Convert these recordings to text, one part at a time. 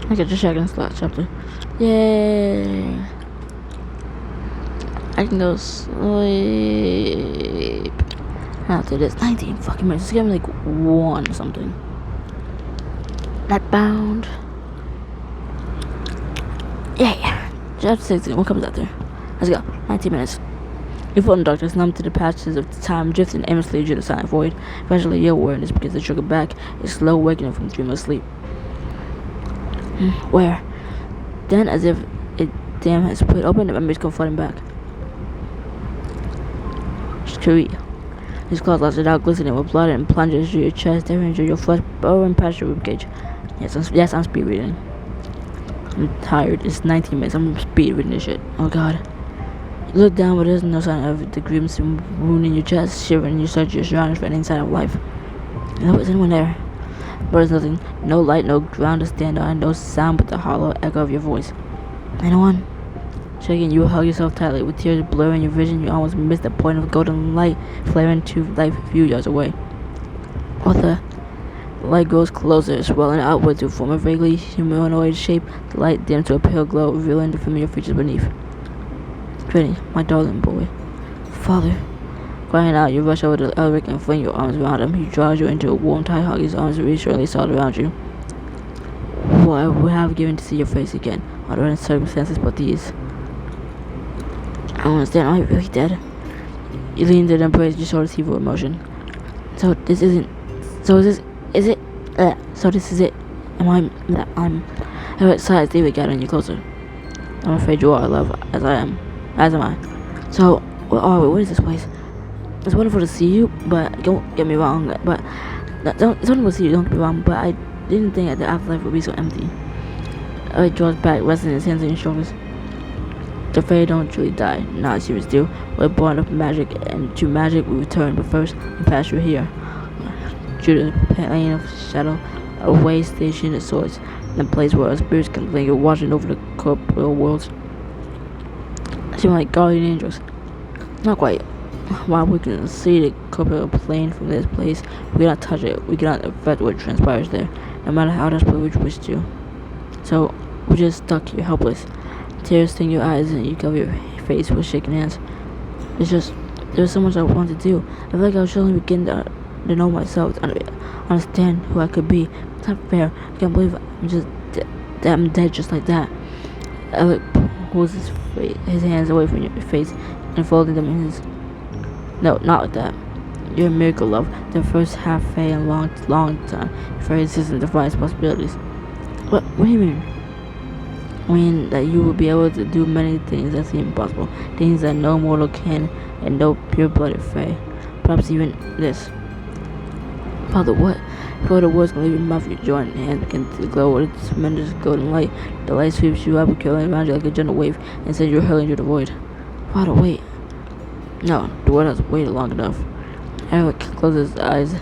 Okay, just checking this last chapter. Yay! I can go sleep. After this, 19 fucking minutes. It's gonna be like 1 or something. NightBound. Yay! Chapter 16. What comes after? Let's go. 19 minutes. You fall in darkness, numb to the patches of time, drifting aimlessly through the silent void. Eventually, your awareness begins to trickle back, a slow awakening from dreamless sleep. Where? Then, as if a dam has split open, the memories come flooding back. Screwy. His claws lasted out, glistening with blood, and plunges through your chest, tearing through your flesh, burrowing past your ribcage. Yes, I'm speed reading. I'm tired. It's 19 minutes. I'm speed reading this shit. Oh god. You look down, but there's no sign of the grimace wound in your chest, shivering. You search your surroundings for any sign of life. No, is anyone there? But there's nothing. No light, no ground to stand on, no sound but the hollow echo of your voice. Anyone? Shaking, you hug yourself tightly. With tears blurring your vision, you almost miss the point of golden light flaring to life a few yards away. What the? The light grows closer, swelling outward to form a vaguely humanoid shape. The light dims to a pale glow, revealing the familiar features beneath. Trinity, my darling boy. Father. Crying out, you rush over to Elric and fling your arms around him. He draws you into a warm, tight hug, his arms reassuringly solid around you. What I would have given to see your face again, under any circumstances but these. I don't understand, are you really dead? You lean to the embrace, your shoulders heave with emotion. So this is it? So this is it? Elric sighs, David gathering you closer. I'm afraid you are, love, as am I. So, where are we? What is this place? It's wonderful to see you, but don't get me wrong. It's wonderful to see you, don't get me wrong, but I didn't think that the afterlife would be so empty. Eric draws back, resting his hands on your shoulders. The Fae don't truly die, not as humans do. We're born of magic, and to magic we return, but first we pass through here. Through the plane of shadow, a way station of swords, in a place where our spirits can linger, watching over the corporeal worlds. Seem like guardian angels. Not quite. While we can see the corporeal plane from this place, we cannot touch it. We cannot affect what transpires there, no matter how desperately we wish to. So, we're just stuck here, helpless. Tears sting your eyes and you cover your face with shaking hands. There's so much I want to do. I feel like I was suddenly begin to know myself, to understand who I could be. It's not fair. I can't believe I'm dead just like that. Alec pulls his hands away from your face and folding them in his. No, not like that. You're a miracle, love. The first half Fae in a long time. Your very existence defies possibilities. What do you mean? I mean that you will be able to do many things that seem impossible. Things that no mortal can, and no pure-blooded Fae. Perhaps even this. Father, what? Before the words can leave your mouth, your joint hands begin to glow with a tremendous golden light. The light sweeps you up, curling around you like a gentle wave, and sends you hurling through the void. Father, wait. No, the word has waited long enough. Eric closes his eyes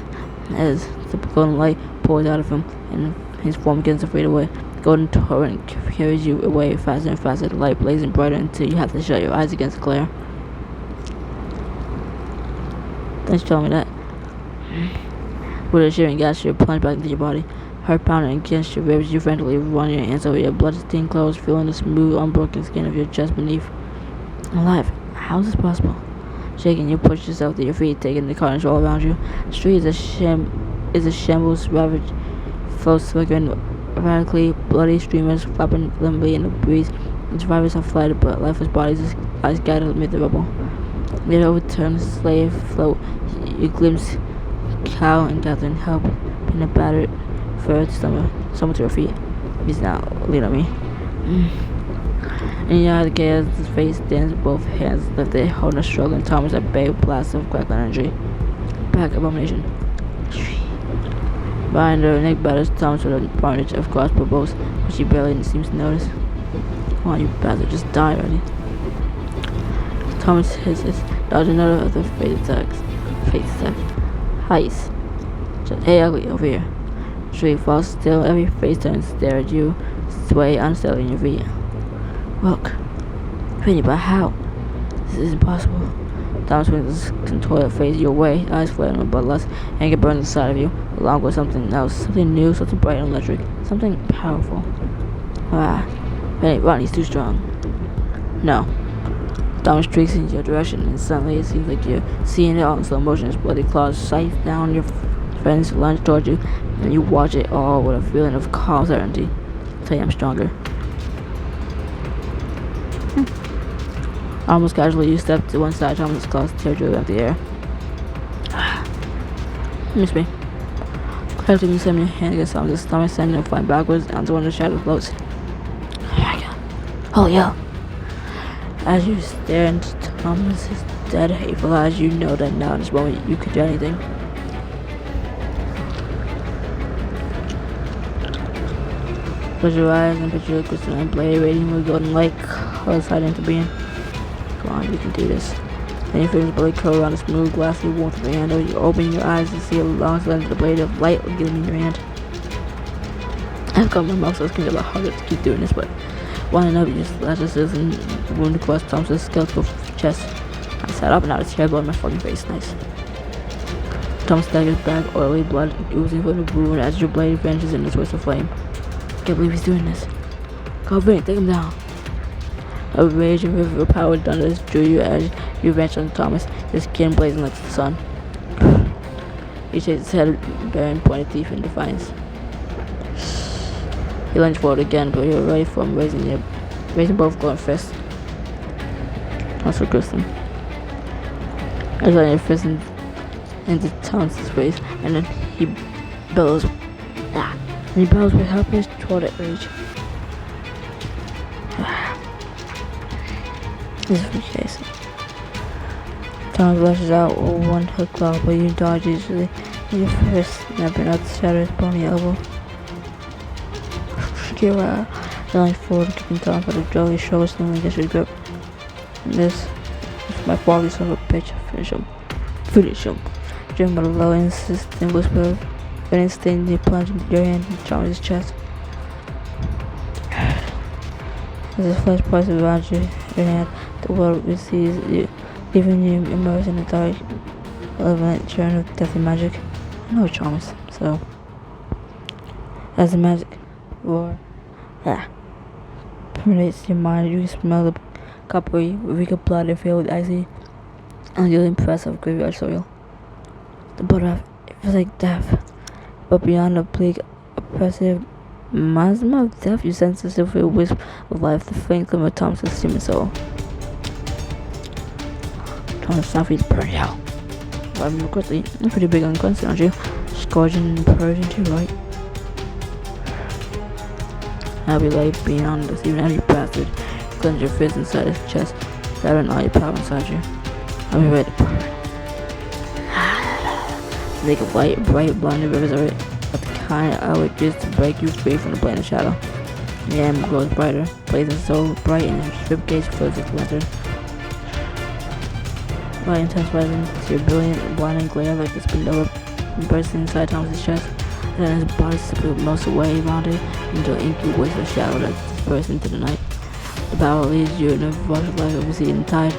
as the golden light pours out of him, and his form begins to fade away. The golden torrent carries you away faster and faster, the light blazing brighter until you have to shut your eyes against the glare. Thanks for telling me that. With a shivering gasp, you plunge back into your body. Heart pounding against your ribs, you frantically run your hands over your blood-stained clothes, feeling the smooth, unbroken skin of your chest beneath. I'm alive. How is this possible? Shaking, you push yourself to your feet, taking the carnage all around you. The street is a shambles, ravaged, floats flickering erratically, bloody streamers flapping limply in the breeze. The survivors have fled, but lifeless bodies lie scattered amid the rubble. Near the overturned slave float, you glimpse Cal and Catherine help in a battered fur stumble to her feet. He's now lean on me. And you know the chaos, his face stands with both hands lifted, holding a struggling Thomas at bay with blasts of crackling energy. Back, abomination. Behind her, Nick batters Thomas with a barrage of crossbow bolts, which he barely seems to notice. Come on, you bastard, just die already. Thomas hisses, dodging another of the face attacks. Heist. Just, hey, ugly, over here. Tree falls still, every face turns to stare at you, sway unsteadily in your feet. Look. Trinity, but how? This is impossible. Thomas swings his contorted face your way, eyes flaring with bloodlust, anger burns inside of you, along with something else, something new, something bright and electric, something powerful. Hey, Ronnie's too strong. No. Thomas streaks in your direction, and suddenly it seems like you're seeing it all in slow motion. His bloody claws scythe down your friends lunge towards you, and you watch it all with a feeling of calm certainty. I'll tell you I'm stronger. Almost casually, you step to one side. Thomas's claws tear you out the air. Miss me. Crafting, you slam your hand against Thomas's stomach, sending him flying backwards onto one of the shadow floats. Oh, yeah. As you stare into Thomas's dead, hateful eyes, you know that now in this moment you could do anything. Close your eyes and picture the crystalline blade radiating with golden light, colors hiding into being. Come on, you can do this. Then your fingers blade curl around the smooth, glassy warmth of the handle. You open your eyes and see a long slender of the blade of light gleaming in your hand. I've got my mouth, so it's going to be a lot harder to keep doing this, but winding up, you just slash a sizzling wound across Thomas's skeletal chest. I sat up and out his hair blowing my fucking face. Nice. Thomas staggers back, oily blood oozing from the wound as your blade vanishes in the twist of flame. Can't believe he's doing this. Go Vin, take him down. A raging river of power thunders drew you as you wrenched on Thomas, his skin blazing like the sun. He shakes his head, baring pointed teeth in defiance. He lunged forward again, but you were ready for him, raising both glowing fists. Also Kristen. I got your fist into Thomas's face, and then he bellows. And he bellows with helpless, thwarted rage. This is the case. Thomas lashes out with one hook claw, but you dodge easily, and your fist snapping out to shatter his bony elbow. Kira yelling forward, kicking Thomas by the jaw, his shoulder slowly against his grip. This is my foggy son of a bitch. Finish him. Finish him. Driven by the low, insistent whisper of an instinct, you plunge into your hand and Thomas's chest. As the flesh parts around your hand, the world receives you, leaving you immersed in a dark, malevolent churn of deathly magic. I know Thomas, so as the magic roar permeates your mind, you can smell the coppery, reek of blood and feel with icy, unyielding press of graveyard soil. The blood it feels like death, but beyond the bleak, oppressive miasma of death, you sense the silver wisp of life, the faint glimmer of Thomas's human soul. Thomas Southie's burn hell. If I remember correctly, you're pretty big on guns, aren't you? Scourging and purging too, right? Happy life beyond this, even every bastard. Clench your fist inside his chest, gathering all your power inside you. I'll be ready to burn. Make a white, bright, blinding rivers of it, but the kind I would just to break you free from the plane of shadow. The amber grows brighter, blazing so bright and your strip gauge fills with glinter. Light intensifies into your brilliant, blinding glare like a supernova bursting inside Thomas's chest. And then his body simply melts away around it into an inky waste of shadow that disperses into the night. The battle leads you in a rush of light over sea and tide.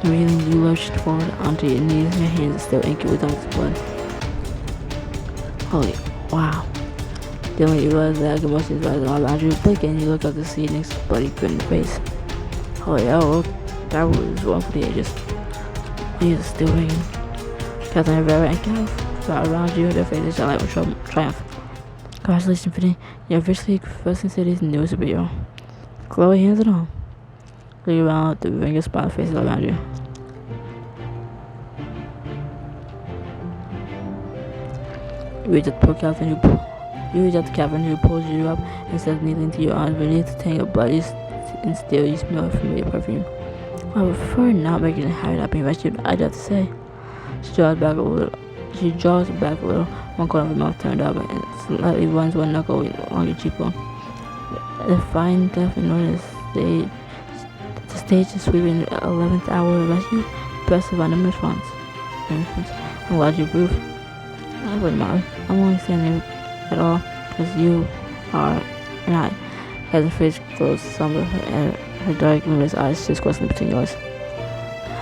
Reeling, you lurched forward onto your knees and your hands are still inky with Thomas's blood. Holy wow. Then when you realize that emotions rising all around you, blink and you look up to see Nick's bloody grin in the face. Holy hell, that was one for the ages. He is still ringing. Captain Rivera and Calf around you, their faces shine like with triumph. Congratulations, Finny. You're officially Western City's newest superhero. Chloe hands it on. Look around the ring of smile faces all around you. You reach out to the captain who pulls you up and steps neatly into your arms beneath the tank of blood and still you smell familiar perfume. I would prefer not making it higher not being rescued, I'd have to say. She draws back a little, one corner of her mouth turned up, and slightly runs one knuckle along your cheekbone. The fine deaf and notice the stage is sweeping 11th hour of rescue, impressive on the response. I'm glad you approved. I wouldn't mind. I'm only saying it at all because you are and I. As her face glows somber and her dark luminous eyes just crossing between yours.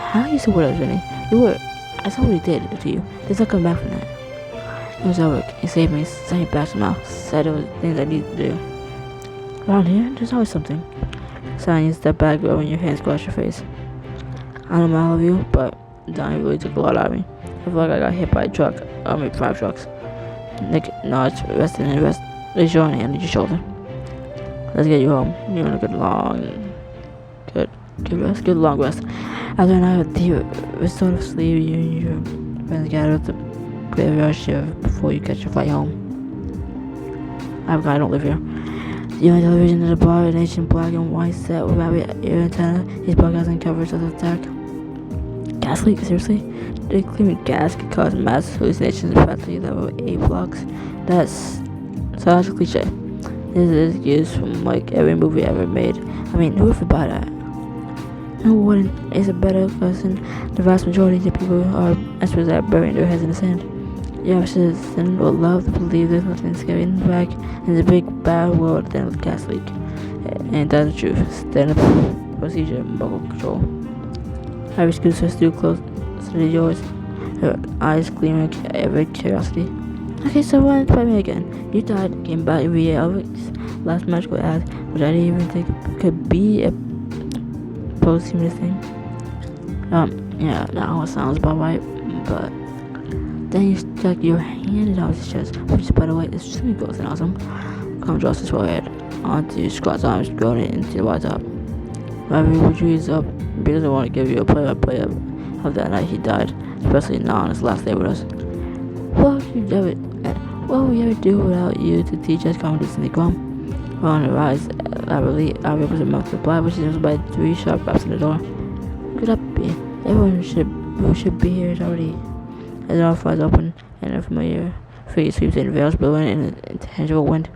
How you so what Vinny? You were. I saw what he did to you. There's not coming back from that. It was our work. He saved me, sent me back to the mouth, said it was things I needed to do. Around here, there's always something. Suddenly you step back when your hands go at your face. I don't know all of you, but Donnie really took a lot out of me. I feel like I got hit by a truck. I mean, 5 trucks. Nick nudged, rested in the rest. Raise your hand on your shoulder. Let's get you home. You're in a good long rest. After a night of deep, restorative sleep, you and your friends gather at the graveyard shift before you catch your flight home. I don't live here. The only television in the bar, an ancient black and white set with rabbit ear antenna. He's broadcasting coverage of the attack. Gas leak? Seriously? They claim gas could cause mass hallucinations at factory level 8 blocks. That's such a cliche. This is used from like every movie ever made. I mean, who would buy that? No one is a better person. The vast majority of people are experts at burying their heads in the sand. The average citizen will love to believe there's nothing scary in the back, and the big bad world at the end of the gas leak. And that's the truth. Standard procedure, mobile control. Harry scoots her stool close to the doors, her eyes gleaming with curiosity. Okay, so run by me again. You died, came back via Elric's last magical act, which I didn't even think could be a posthumous thing. Yeah, that all sounds about right, but then you stuck your hand out his chest, which, by the way, is truly gross and awesome. Come draws his forehead onto Scott's arms, growing it into the white top. Ravi would ease up. He doesn't want to give you a play-by-play of that night he died, especially now on his last day with us. What would we ever do without you to teach us confidence in the ground? Well, on the rise, our was about to reply, which is by 3 sharp raps in the door. Could that be? Everyone who should be here is already. As our flies open and a familiar figure sweeps in, veils blowing in an intangible wind.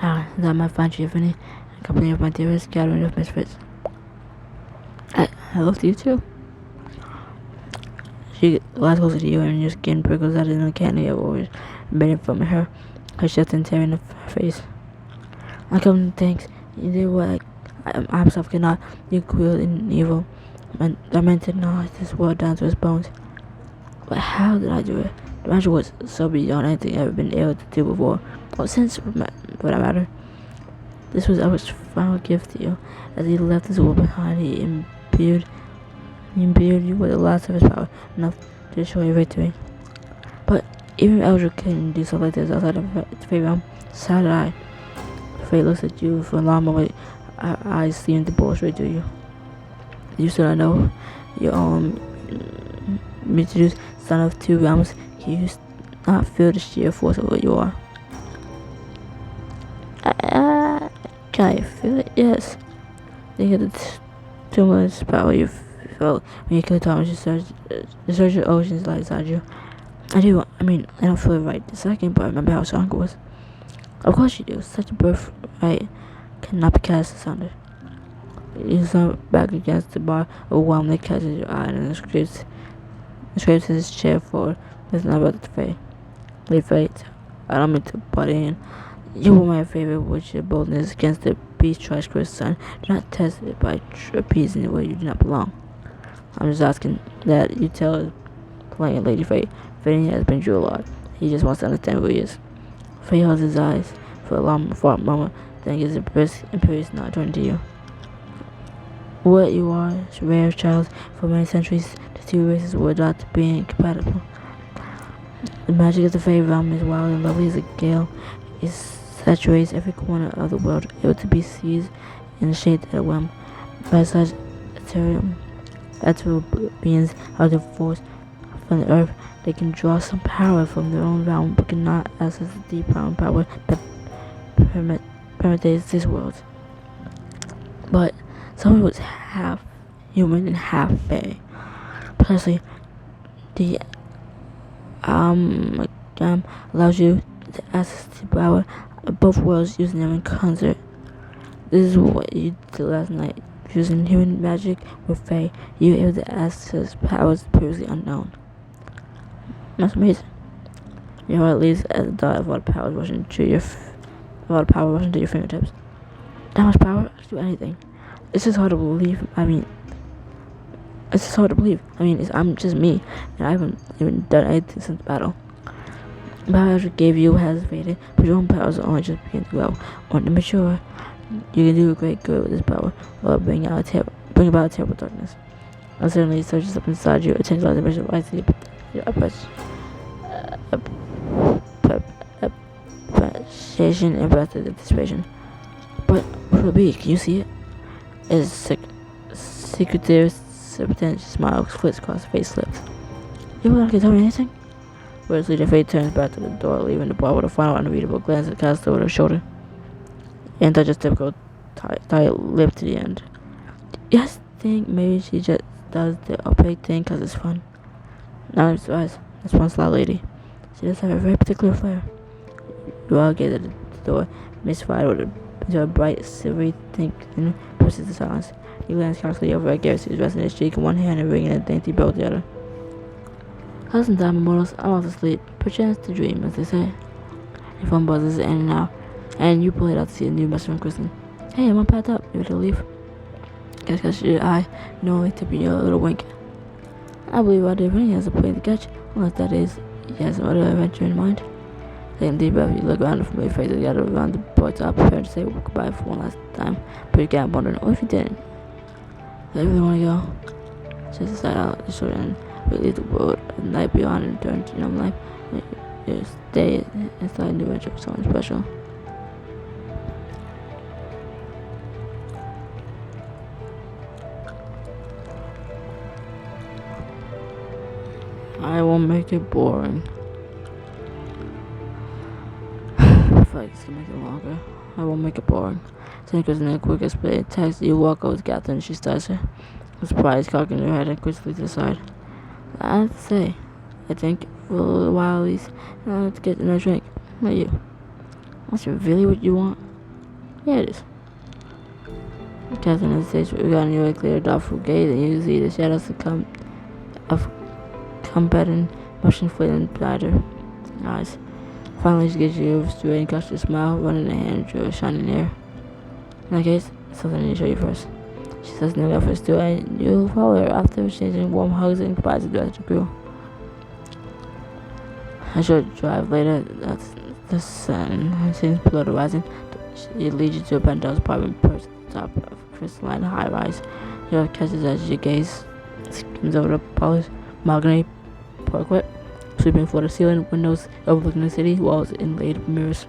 That might find you, Tiffany, a company of my dearest gathering of misfits. Hello to you too. She lies closer to you and your skin prickles out in the candy of always emitting from her chest and tearing her face. I come to thanks. You did what I myself cannot. You cruel and evil. I meant to gnaw this world down to its bones. But how did I do it? The magic was so beyond anything I've ever been able to do before. Or since, for that matter. This was our final gift to you. As he left this world behind, he imbued you with the last of his power, enough to show your victory. But even Eldritch couldn't do something like this outside of the Fate realm. So did I. Fate looks at you for a long moment. Our eyes seem to bore straight to you. You still don't know your own introduced son of 2 realms. You not feel the sheer force of what you are. Can I feel it? Yes. Think of the too much power you felt when you killed Thomas. The surge of oceans lie inside you. I do. I mean, I don't feel it right this second, but I remember how strong it was. Of course you do. Such a birthright cannot be cast asunder. You slump back against the bar, overwhelmed, catches your eye and scrapes his chair forward. It's not about the fate. Leave fate. I don't mean to butt in. You were my favorite with your boldness against the beast treacherous son. Do not test it by appeasing where you do not belong. I'm just asking that you tell playing Lady Fate. Fate has been through a lot. He just wants to understand who he is. Fate holds his eyes for a long moment, then gives a brisk, imperious nod turning to you. What you are is a rare child. For many centuries, the 2 races were thought to be incompatible. The magic of the Fate realm is wild and lovely as a gale. It saturates every corner of the world, able to be seized and shaped at a whim by such ethereal beings out of force from the earth. They can draw some power from their own realm, but cannot access the deep power that permeates this world. But someone was half human and half fae. Precisely, the allows you to access the power of both worlds using them in concert. This is what you did last night. Using human magic with fae, you were able to access powers previously unknown. That's amazing. You know, at least at the thought of a lot of power rushing to your fingertips. That much power? I can do anything. It's just hard to believe. I'm just me, and I haven't even done anything since the battle. The power I gave you has faded, but your own powers are only just beginning to grow or to mature. You can do great good with this power, or bring about terrible darkness. Uncertainly, it surges up inside you, attention on the mission of icy appreciation and breath of anticipation. But what will it be? Can you see it? It's secretive, serpentine smile flits across the face lips. You would like to tell me anything? Wordlessly, the fate turns back to the door, leaving the bar with a final unreadable glance that casts over her shoulder. And touches typical tight lip to the end. Yes, think maybe she just does the opaque thing because it's fun. Not even surprised. This one sly lady. She does have a very particular flair. You all gaze at the door, mystified with a bright, silvery think, and bursts into silence. You glance cautiously over at Garrett, who's resting his cheek in one hand and ringing a dainty bell with the other. Listen, time immortals, I'm off to sleep, perchance to dream, as they say. Your phone buzzes in and out, and you pull it out to see a new message from Kristen. Hey, I'm all packed up. You ready to leave? Catch your eye, knowingly tipping you a little wink. I believe our dear friend has a plane to catch, unless that is, he has some other adventure in mind. Taking a deep breath, you look around the familiar faces gathered around the boy top, prepared to say goodbye for one last time, but you can't wondering, what if you didn't? Do I really want to go? Just a side out the short end, we leave the world, the night beyond, and turn to young life. You stay inside a new adventure, something special. I won't make it boring. I feel like it's gonna make it longer. I won't make it boring. Tinker's in the quickest play. Text, you walk over to Catherine and she starts her. I'm surprised, cocking her head and quickly to the side. I have to say, I think for a little while at least, and I'll have to get another drink. Not you. That's really what you want? Yeah, it is. Catherine hesitates regarding your clear, doubtful gaze, and you see the shadows of combating, motion flitting behind her eyes. Finally, she gets you straight and catches a smile, running a hand through her shining hair. In that case, something I need to show you first. She says no efforts to, and you'll follow her after exchanging warm hugs and goodbyes to the rest of the crew. I should drive later. That's the sun seems below the horizon. She leads you to a penthouse apartment perched atop of a crystalline high rise. Your catches as your gaze skims over the polished mahogany parquet, sweeping floor to ceiling, windows overlooking the city, walls inlaid with mirrors.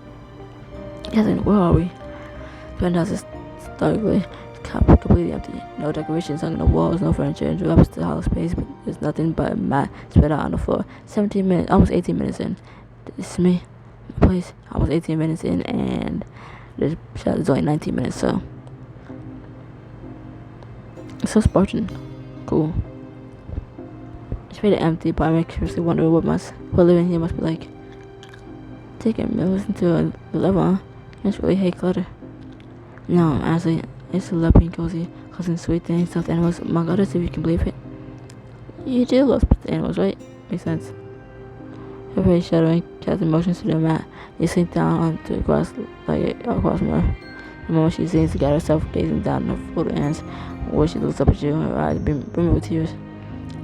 Catherine, where are we? The penthouse is starkly completely empty. No decorations hung on the walls, no furniture interrupts the hollow space, but there's nothing but a mat spread out on the floor. 17 minutes, almost 18 minutes in. This is me, my place. Almost 18 minutes in, and this shot is only 19 minutes, so. It's so Spartan. Cool. It's pretty empty, but I curiously wonder what living here must be like. Take a minute, listen to the level, huh? I just really hate clutter. No, honestly, I used to love being cozy, causing sweet things, stuffed animals, among others, if you can believe it. You do love stuffed animals, right? Makes sense. Her face shuddering, Catherine motions to the mat. You sink down onto the grass like across from her. The moment she seems to get herself gazing down at her folded hands, where she looks up at you, her eyes brimming with tears.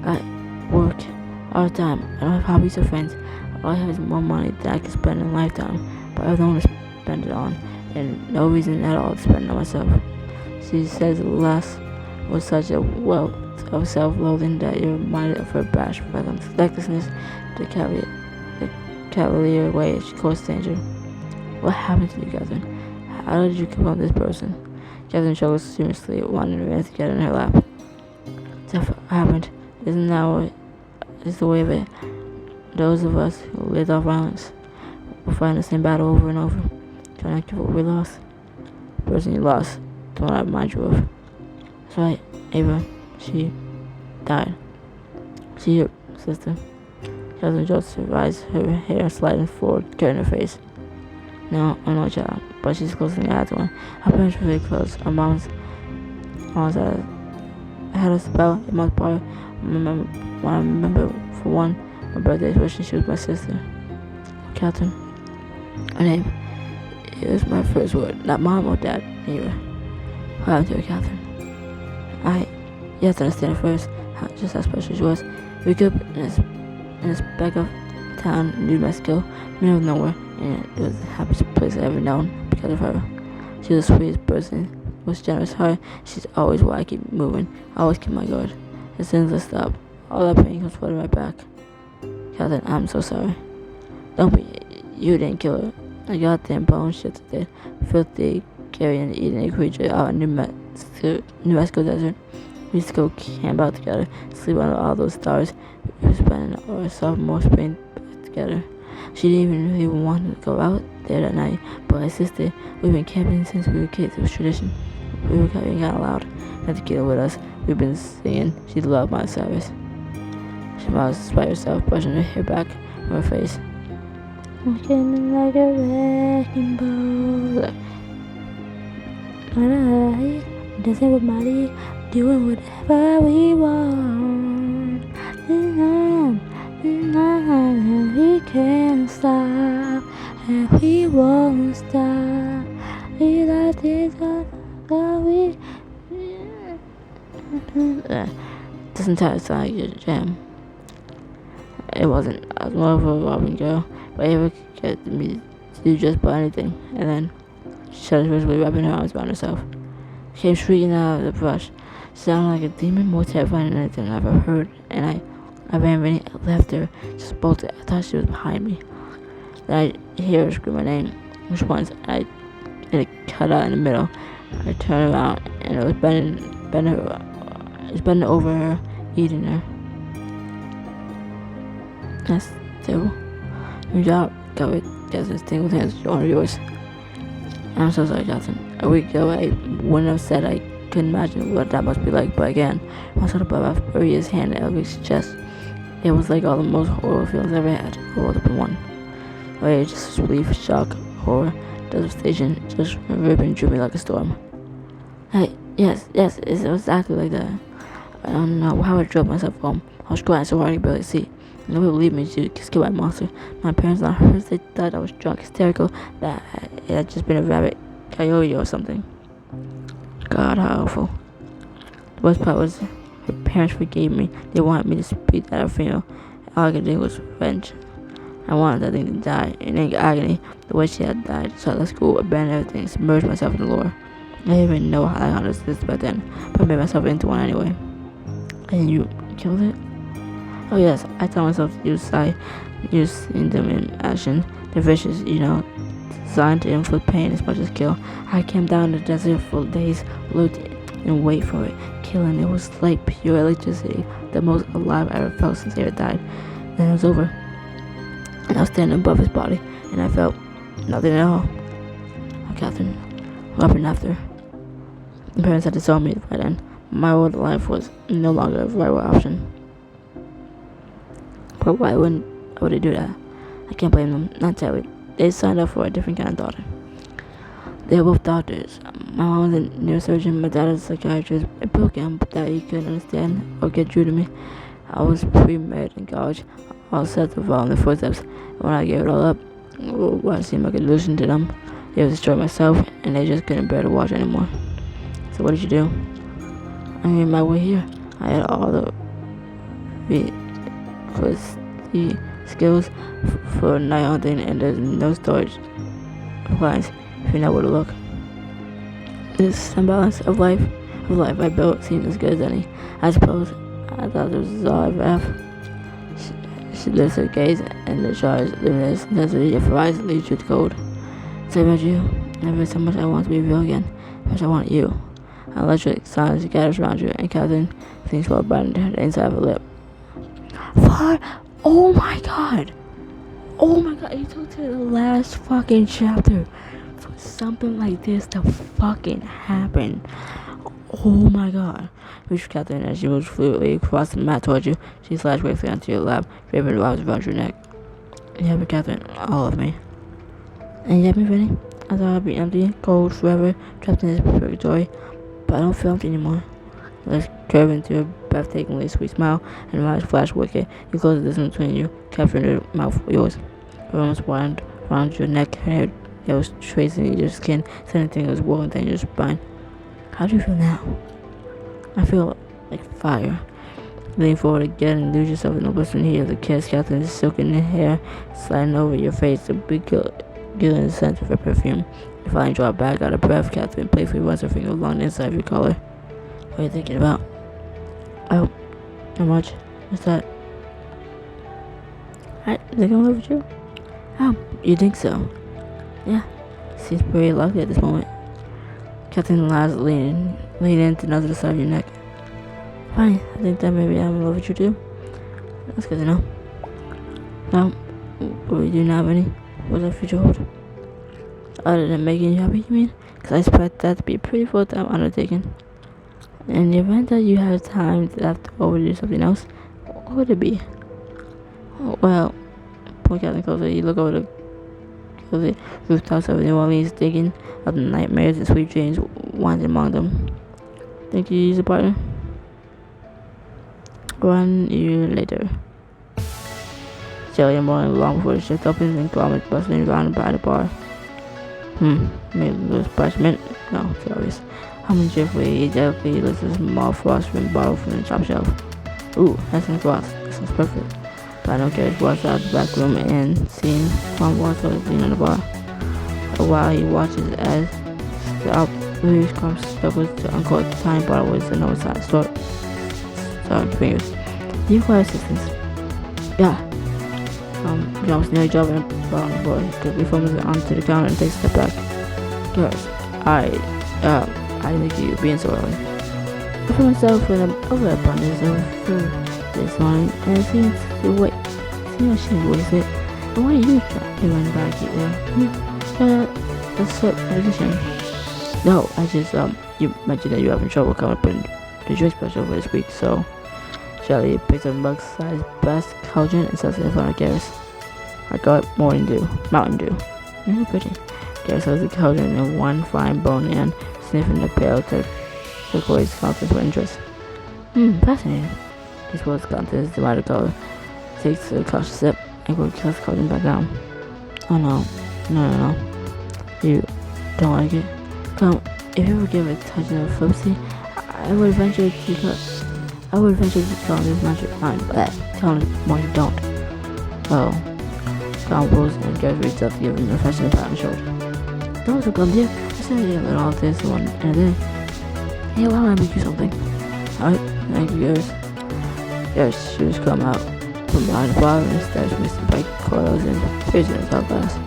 I work all the time. I don't have hobbies or friends. All I have is more money than I can spend in a lifetime, but I don't want to spend it on, and no reason at all to spend it on myself. She says the last with such a wealth of self-loathing that you're reminded of her brash recklessness, the cavalier way she courts danger. What happened to you, Catherine? How did you become this person? Catherine chuckles seriously, wanting her hands together in her lap. Stuff happened. Isn't that what is the way of it? Those of us who lived off violence will fight the same battle over and over, trying to get what we lost. The person you lost, the one I remind you of. That's right, Ava. She died. She, your sister. Catherine jolts her eyes, her hair sliding forward, covering her face. No, I'm not a child, but she's closer than I had to one. Our parents were really close. Our moms had us about a month apart. I remember for one, my birthday wishing she was my sister. Catherine. Her name. It was my first word, not mom or dad, either. What happened to her, Catherine? You have to understand at first, just how special she was. We grew up in this back of town in New Mexico, middle of nowhere, and it was the happiest place I've ever known because of her. She was the sweetest person, most generous heart. She's always why I keep moving. I always keep my guard. As soon as I stop, all that pain comes flooding right back. Catherine, I'm so sorry. Don't be. You didn't kill her. A goddamn bone shit did. Filthy, carrying, eating a creature out in New Mexico desert. We used to go camp out together, sleep under all those stars. We were spending our sophomore spring together. She didn't even want to go out there that night, but I insisted. We've been camping since we were kids. It was tradition. We were getting out loud. Had to get her with us. We've been singing. She loved my service. She smiled despite herself, brushing her hair back from her face. I'm getting like a wrecking ball. Dancing with Molly, doing whatever we want. We can't stop, and we won't stop. We like this, we. This entire song is a jam. It wasn't. I was more of a robbing girl, but Ava could get me to do just about anything. And then she started visibly wrapping her arms around herself. She came shrieking out of the brush. She sounded like a demon, more terrifying than anything I've ever heard. And I ran running, left her, just bolted. I thought she was behind me. Then I hear her scream my name, which once and it cut out in the middle. I turned around and it was bending over her, eating her. That's terrible. Your job, got it. Jasmine's tingled hands on yours. I'm so sorry, Johnson. A week ago, I wouldn't have said I couldn't imagine what that must be like, but again, I saw the blood off Maria's hand and Elvie's chest. It was like all the most horrible feelings I ever had, rolled up in one. Rage, relief, shock, horror, devastation, just ripping through me like a storm. Hey, yes, it's exactly like that. I don't know how I drove myself home. I was crying so hard I could barely see. Nobody believed me to just kill my monster. My parents not hurt. They thought I was drunk, hysterical, that it had just been a rabbit, coyote or something. God, how awful. The worst part was her parents forgave me. They wanted me to speak at a funeral. All I could do was revenge. I wanted that thing to die in agony the way she had died. So I left school, abandoned everything, submerged myself in the lore. I didn't even know how I existed back then, but I made myself into one anyway. And you killed it? Oh yes, I tell myself to use seeing them in action. They're vicious, designed to inflict pain as much as kill. I camped down in the desert for days, looked and wait for it. Killing it was like pure electricity, the most alive I ever felt since Ava died. Then it was over. And I was standing above his body, and I felt nothing at all. Catherine, weapon after. My parents had to tell me by then. My old life was no longer a viable option. But why would they do that? I can't blame them, not Terry. They signed up for a different kind of daughter. They were both doctors. My mom was a neurosurgeon, my dad was a psychiatrist. It broke him that he couldn't understand or get through to me. I was pre-married in college, all set to follow in their footsteps. And when I gave it all up, what seemed like a delusion to them, they would destroy myself, and they just couldn't bear to watch anymore. So what did you do? I made my way here. I had all the skills for night hunting, and there's no storage appliance if you know where to look. This imbalance of life I built seems as good as any. I suppose I thought this was all I ever have. She lifts her gaze and the charge limitless intensity of her eyes leads you to cold. Say about you, never so much I want to be real again, much I want you. An electric silence gathers around you, and Catherine thinks well about the inside of her lip. What? Oh my god! You took to the last fucking chapter for something like this to fucking happen. Oh my god. Reach for Catherine as she moves fluidly across the mat towards you. She slides quickly onto your lap, draping the arms around your neck. Yeah, but Catherine, all of me. And you have me ready? I thought I'd be empty, cold, forever, trapped in this purgatory, but I don't feel empty anymore. Let's curve into a breathtakingly sweet smile, and her eyes flash wicked. You close the distance between you, capturing her mouth with yours. Her arms wound around your neck, her hair was tracing your skin, sending tingles woven down your spine. How do you feel now? I feel like fire. Lean forward again and lose yourself in the blistering heat of the kiss. Catherine's silken hair sliding over your face, the big gilling scent of her perfume. You finally draw back out of breath. Catherine playfully runs her finger along the inside of your collar. What are you thinking about? Oh, not much. What's that? I think I'm in love with you. Oh, you think so? Yeah. Seems pretty lucky at this moment. Catherine laughs, leaning in to nudge the side of your neck. Funny, I think that maybe I'm in love with you too. That's good to know. Now, what do you have any? What's our future hold? Other than making you happy, you mean? Because I expect that to be a pretty full-time undertaking. In the event that you have time left over to do something else, what would it be? Oh, well, point Catherine closer, you look over the rooftops of New Orleans, thinking of the nightmares and sweet dreams winding among them. Think you use a partner? 1 year later. It's early in the morning, long before the shift opens and garments bustling around by the bar. Maybe a little splashment? No, it's obvious. Humming cheerfully, delicately lifts a small frost-rimmed bottle from the top shelf. Ooh, that's in the glass. That sounds perfect. Final carriage walks out of the back room and seeing Tom walks over leaning on the bar. While he watches as the outlaws comes struggles to uncork the tiny bottle with the no side store. Fingers. Do you require assistance? Yeah. Jumps nearly dropping a bottle on the floor. He quickly fumbles it onto the counter and takes a step back. Girls, I think you being so early. I found myself with an overabundance of food this morning, and it seems I shouldn't waste it. But what are you trying to run back there? That's it, addiction. No, I just, you mentioned that you're having trouble coming up in the drink special for this week, so Shelly picks up a mug-sized blast cauldron and sets it in front of Garrus. I got Mountain Dew. You're pretty. Garrus holds the cauldron in one fine bone and sniffing the pale turquoise fountain with interest. Fascinating. He swirls the contents to lighter color, takes a cautious sip, and quickly cuts the cauldron back down. Oh no. You don't like it? Come, if you ever give it a touch of flipsy, I would eventually tell him this magic line, but tell him why you don't. Oh. Tom pulls and Garrus reaches out to give him an affectionate pat on the shoulder. That was a good idea. I said I didn't learn all of this one in a day. Hey, why don't I make you something? Alright, thank you, Garrus. Garrus' shoes come out from behind the bar and starts mixing bike coils and peers in his hot glass.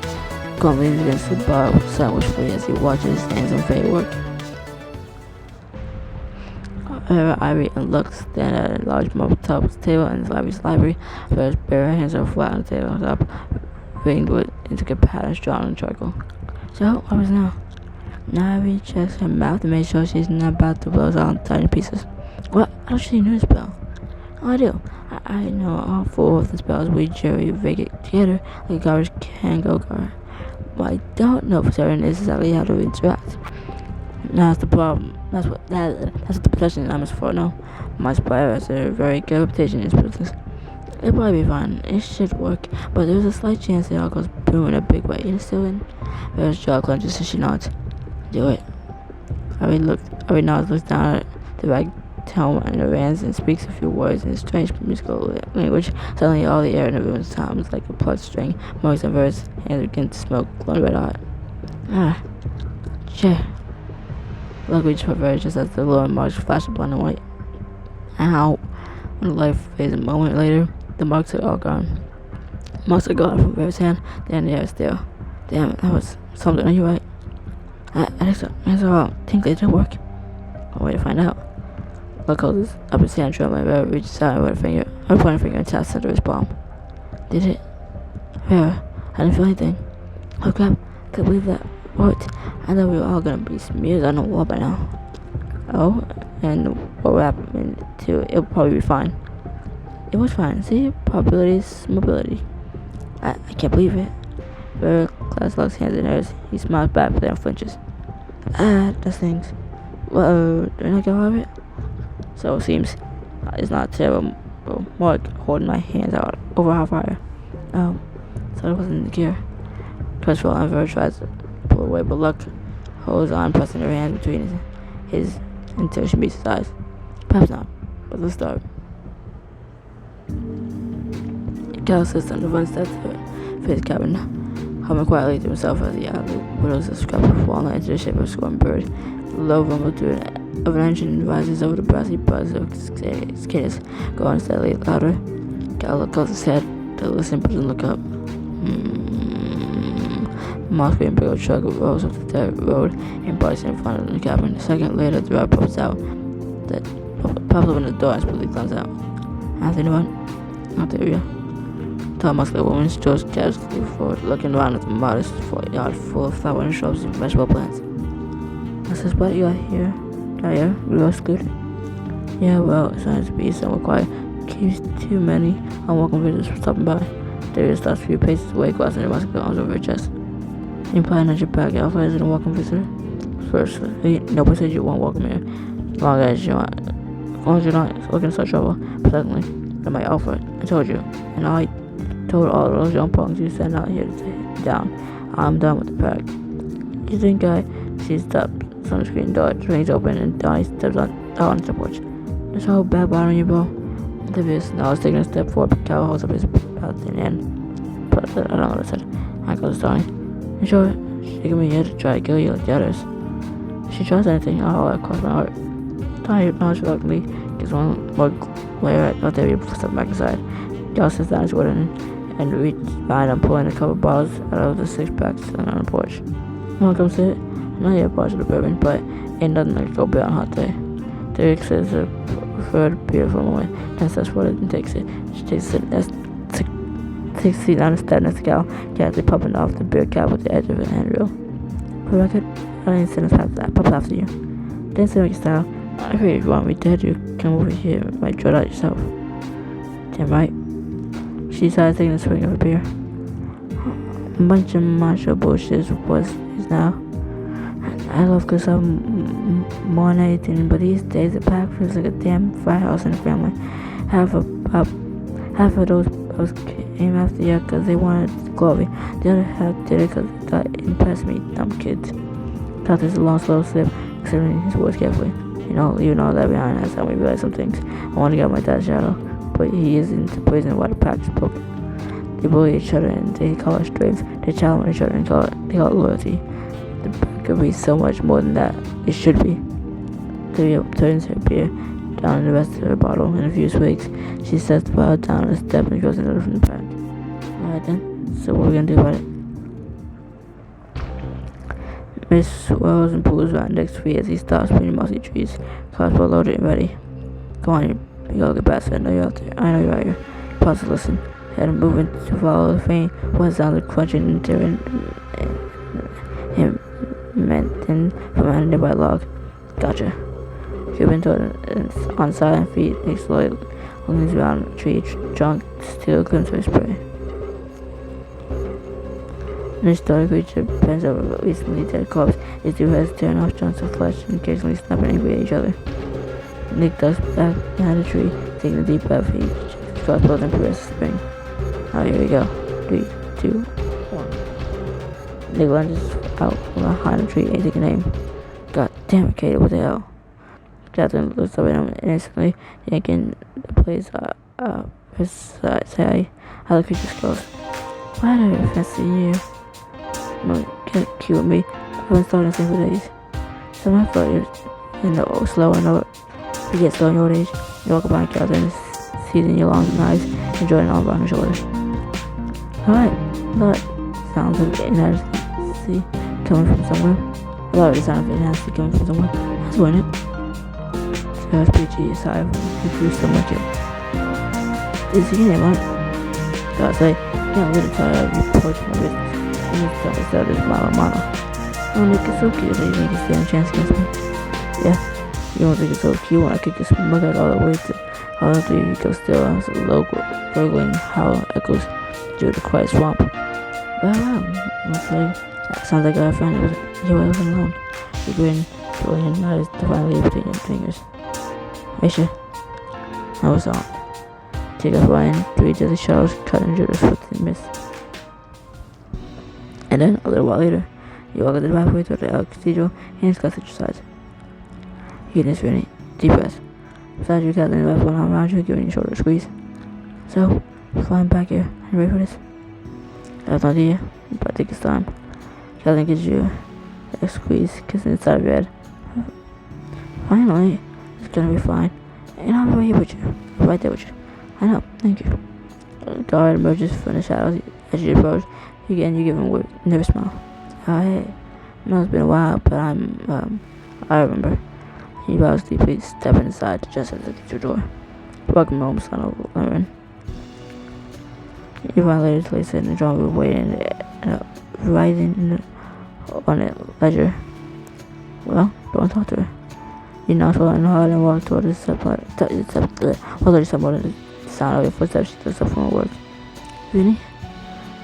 Colm leans against the bar sandwichfully as he watches his hands on fade work. Ivory and Lux stand at a large marble top table in the library, where his bare hands are flat on the table top, ringed with intricate patterns drawn on charcoal. So, what was now? Ivory checks her mouth to make sure she's not about to blow us all in tiny pieces. What? I don't see new spell. Oh, I do. I know all 4 of the spells we jury-rig together like a garbage can go guard. What I don't know for certain is exactly how to interact. That's the problem. That's what the profession I'm for. No, my supplier has a very good reputation in this business. It'll probably be fine. It should work, but there's a slight chance it all goes boom in a big way. You're still in. Vera's jaw clenches and she nods. Do it. Ari nods, looks down at the bag tome and the vans and speaks a few words in a strange musical language. Suddenly, all the air in the room sounds like a plucked string. Mugs and Vera's hands begin to smoke, glowing red hot. Sure. Luckily for Vera, just as the lower marks flash blonde and white. Ow. When the light fades a moment later, the marks are all gone. Marks are gone from Vera's hand, then the air is still. Damn, that was something. Are you right? I think so. I think they did work. I'll wait to find out. Luck holds his upper hand trembling, and Vera reaches out with her pointing finger and taps the center of his palm. Did it? Vera, I didn't feel anything. Oh crap, I can't believe that worked. I thought we were all gonna be smears on the wall by now. Oh, and what happened to it? It'll probably be fine. It was fine. See, probabilities, mobility. I can't believe it. Vera clasps Luck's hands in hers. He smiles back, but then flinches. That stings. Whoa, did I not get all of it? So it seems. It's not terrible. More like holding my hands out over hot fire. Oh, so it wasn't the gear. Crestfallen and Vera tries to pull away, but Luck holds on, pressing her hand between his until she meets his eyes. Perhaps not, but let's start. Cal sits on the front steps of his cabin. humming quietly to himself as the alley whittles a scrap of walnut into the shape of a scorned bird. The low rumble of an engine rises over the brassy buzz of cicadas, growing steadily louder. Gal looks his head to listen but doesn't look up. Moss Green Big truck rolls up the dirt road and parks in front of the cabin. A second later, the driver pops up in the door and spooky comes out. Anthony, what? Not there, yeah. Tall, muscular woman strolls casually forward, looking around at the modest yard full of flowering shrubs and vegetable plants. I says, what you got here? We were excluded. Yeah, well, it's nice to be somewhat quiet. Keeps too many unwelcome visitors stopping by. David stops a few paces away, crossing her muscular arms over her chest. You probably not your back. Alpha isn't a welcome visitor. First, nobody said you won't welcome here. As long as you're not looking to start trouble. But secondly, I might offer it. I told you. And I told all those young punks you sent out here to take down. I'm done with the pack. You think I see step on the screen door, swings open, and Donnie steps out onto the porch. There's a whole bad bottom on you, bro. Davis now is taking a step forward, but Cal holds up his paladin end. But I don't know what I said. I goes Donnie. You sure she can be here to try to kill you like the others? If she tries anything, I'll cross my heart. Donnie nods reluctantly, gives one more glare at David before stepping back inside. Cal sits down his wooden and reaches behind him, pulling a couple of bottles out of the 6-packs on the porch. Wanna come sit? I know you're a part of the bourbon, but ain't nothing like go beer on a hot day. Derek says her preferred beer for a moment, then steps forward and takes it. She takes it takes a seat on the step next to Cal, casually popping off the beer cap with the edge of a handrail. For the record, I didn't send us pop after you. Didn't say your style. I figured you want me dead, you come over here and might draw it out yourself. Damn right. She decided taking a swing of a beer. A bunch of macho bullshit is now. I love good stuff more than anything, but these days the pack feels like a damn firehouse in the family. Half of those came after you because they wanted glory. The other half did it because they thought it impressed me, dumb kids. Thought this was a long, slow slip, considering his words carefully. Even all that behind has helped me realize some things. I want to get my dad's shadow, but he is into poison while the pack is broken. They bully each other and they call it strength. They challenge each other and they call it loyalty. The pack could be so much more than that. It should be. Lydia turns her beer down in the rest of her bottle. In a few swigs, she sets the bottle down on the step and goes another from the pack. Alright then, so what are we gonna do about it? Miss swirls and pulls around Nick's feet as he stops between mossy trees. Crossbow loaded and ready. Come on, you big ugly bastard. I know you're out there. I know you're out here. Pause to listen. Head moving to follow the faint what sounded crunching and tearing him from a nearby log. Gotcha. Cuban on silent feet, Nick slowly leans around a tree trunk, still clings to his prey. This dark creature bends over a recently dead corpse, his two heads tearing off chunks of flesh and occasionally snapping angry at each other. Nick ducks back behind the tree, taking a deep breath. He checks his crossbow and prepares to spring. Here we go. 3, 2, 1. Nick lunges out from behind the tree, taking aim. God damn it, Kato, what the hell? Catherine looks up at him instantly, yanking the blades his side. How the creature's close. Why do I fancy you? No, get cute with me. I've been starting to think for days. So I thought you're slow and over. You get slow in your old age. You walk behind Catherine, seizing your long knives, enjoying all around her shoulders. Alright, that sounds of inadequacy coming from somewhere. I thought it sounded of inadequacy coming from somewhere. I was doing it. So I was preachy aside if you so much it. Is he name on? Gotta say, you can't really tell you approach my business. You need to tell me that it's mano. Oh, Nick, it's so cute that you think you stand a chance against me. Yeah, you don't think it's so cute when I kick your smug out all the way to all of you go still as a low gurgling howl echoes through the quiet swamp. Wow, let's say that sounds like our friend you were living alone. He grinned, pulling his knives defiantly between his fingers. Misha, I was on. Take off Ryan, 3 deadly shadows cut into the swift and mist. And then, a little while later, you walk the pathway toward the Elk Cathedral, hands clasped at your sides. You didn't ready. Deep breath. Beside you, Kathleen left one arm around you, giving your shoulder a squeeze. So, flying back here, and ready for this? That's not here, but I think it's time. Kellen gives you a squeeze, kissing inside of your head. Finally, it's gonna be fine. And I'll be right here with you. Right there with you. I know, thank you. The guard emerges from the shadows as you approach. You give him a nervous smile. Hey. I know it's been a while, but I remember. He bows deeply, stepping inside just as it gets your door. Welcome home, son of Lauren. You find later to sit in the drawing room waiting writing on a ledger. Well, don't talk to her. You knock swallowing hard and walk toward the sound of your footsteps. She looks up from her work. Really?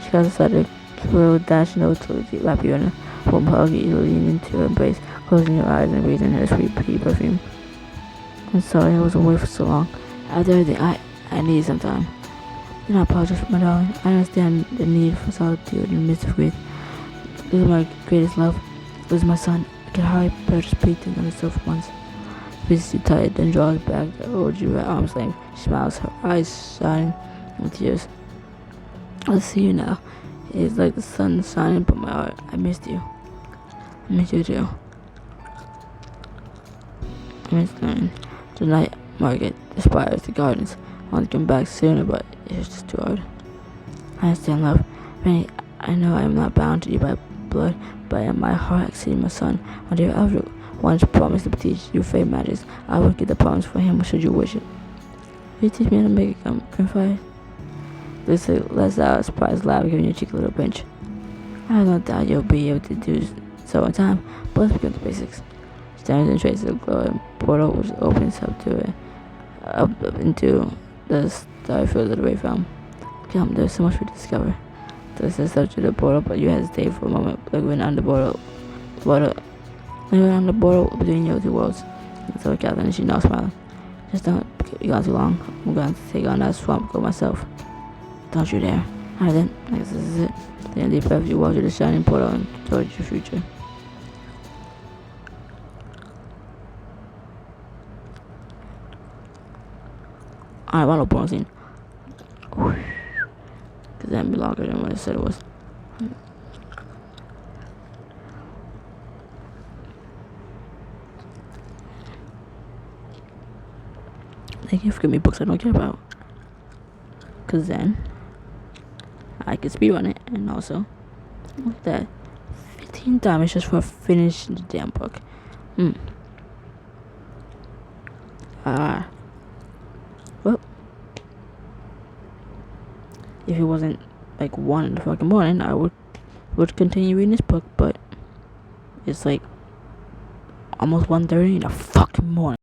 She goes aside the little dash note to wrap you in a warm hug. You lean into her embrace, closing your eyes and breathing her sweet pea perfume. I'm sorry I was away for so long. After everything, I need some time. Do not apologize for my darling. I understand the need for solitude in the midst of grief. This is my greatest love. This is my son. I can hardly bear to speak to him myself once. Squeezes you tight, then draws back to hold you at arm's length. She smiles, her eyes shining with tears. I see you now. It is like the sun shining upon my heart. I missed you. I missed you too. I missed knowing. Tonight, Margaret aspires to gardens. I want to come back sooner, but it's just too hard. I understand, love. Penny, I know I am not bound to you by blood, but in my heart I see my son. My dear Alfred once promised to teach you faith magic. I will get the promise for him should you wish it. Will you teach me how to make a campfire? Let's out a surprise laugh, giving your cheek a little pinch. I have no doubt you'll be able to do so in time, but let's begin with the basics. Stands and traces of glowing portal which opens up into the starry field of the Wayfound. Come, there's so much to discover. This is such to the portal, but you hesitate for a moment, like we're on the border between your two worlds. And so Catherine and she now smiling. Just don't be gone too long. I'm going to take on that swamp go myself. Don't you dare. Alright then, I guess this is it. Take a deep breath, you walk through the shining portal and towards your future. Alright, one little portal scene. Because that'd be longer than what I said it was. Thank you for giving me books I don't care about. Because then I can speedrun it, and also look at that. 15 diamonds just for finishing the damn book. Well, if it wasn't like 1 in the fucking morning, I would continue reading this book, but it's like almost 1:30 in the fucking morning.